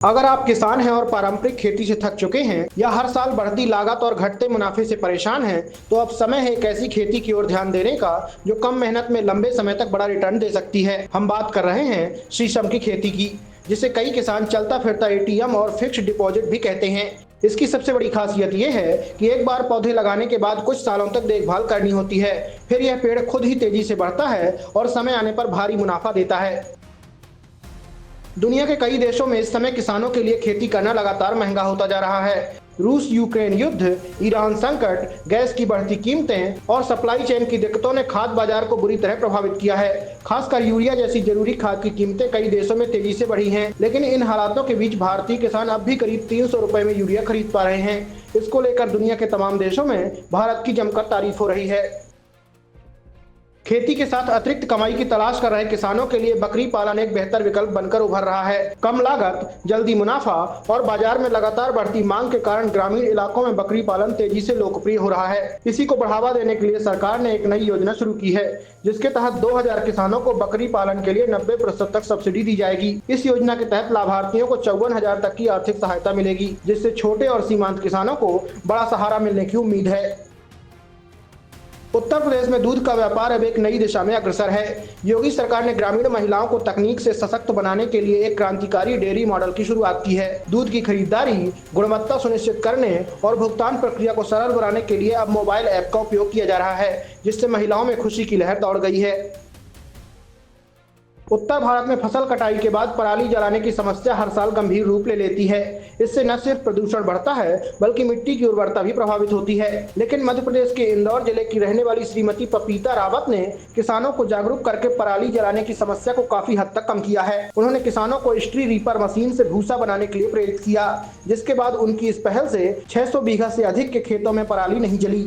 अगर आप किसान हैं और पारंपरिक खेती से थक चुके हैं या हर साल बढ़ती लागत और घटते मुनाफे से परेशान हैं, तो अब समय है एक ऐसी खेती की ओर ध्यान देने का जो कम मेहनत में लंबे समय तक बड़ा रिटर्न दे सकती है। हम बात कर रहे हैं शीशम की खेती की, जिसे कई किसान चलता फिरता एटीएम और फिक्स्ड डिपॉजिट भी कहते हैं। इसकी सबसे बड़ी खासियत यह है कि एक बार पौधे लगाने के बाद कुछ सालों तक देखभाल करनी होती है, फिर यह पेड़ खुद ही तेजी से बढ़ता है और समय आने पर भारी मुनाफा देता है। दुनिया के कई देशों में इस समय किसानों के लिए खेती करना लगातार महंगा होता जा रहा है। रूस यूक्रेन युद्ध, ईरान संकट, गैस की बढ़ती कीमतें और सप्लाई चेन की दिक्कतों ने खाद्य बाजार को बुरी तरह प्रभावित किया है। खासकर यूरिया जैसी जरूरी खाद की कीमतें कई देशों में तेजी से बढ़ी हैं, लेकिन इन हालातों के बीच भारतीय किसान अब भी करीब 300 रुपए में यूरिया खरीद पा रहे हैं। इसको लेकर दुनिया के तमाम देशों में भारत की जमकर तारीफ हो रही है। खेती के साथ अतिरिक्त कमाई की तलाश कर रहे किसानों के लिए बकरी पालन एक बेहतर विकल्प बनकर उभर रहा है। कम लागत, जल्दी मुनाफा और बाजार में लगातार बढ़ती मांग के कारण ग्रामीण इलाकों में बकरी पालन तेजी से लोकप्रिय हो रहा है। इसी को बढ़ावा देने के लिए सरकार ने एक नई योजना शुरू की है, जिसके तहत 2000 किसानों को बकरी पालन के लिए 90% तक सब्सिडी दी जाएगी। इस योजना के तहत लाभार्थियों को 54,000 तक की आर्थिक सहायता मिलेगी, जिससे छोटे और सीमांत किसानों को बड़ा सहारा मिलने की उम्मीद है। उत्तर प्रदेश में दूध का व्यापार अब एक नई दिशा में अग्रसर है। योगी सरकार ने ग्रामीण महिलाओं को तकनीक से सशक्त बनाने के लिए एक क्रांतिकारी डेयरी मॉडल की शुरुआत की है। दूध की खरीदारी, गुणवत्ता सुनिश्चित करने और भुगतान प्रक्रिया को सरल बनाने के लिए अब मोबाइल ऐप का उपयोग किया जा रहा है, जिससे महिलाओं में खुशी की लहर दौड़ गई है। उत्तर भारत में फसल कटाई के बाद पराली जलाने की समस्या हर साल गंभीर रूप ले लेती है। इससे न सिर्फ प्रदूषण बढ़ता है, बल्कि मिट्टी की उर्वरता भी प्रभावित होती है। लेकिन मध्य प्रदेश के इंदौर जिले की रहने वाली श्रीमती पपीता रावत ने किसानों को जागरूक करके पराली जलाने की समस्या को काफी हद तक कम किया है। उन्होंने किसानों को स्ट्री रीपर मशीन से भूसा बनाने के लिए प्रेरित किया, जिसके बाद उनकी इस पहल से 600 बीघा से अधिक के खेतों में पराली नहीं जली।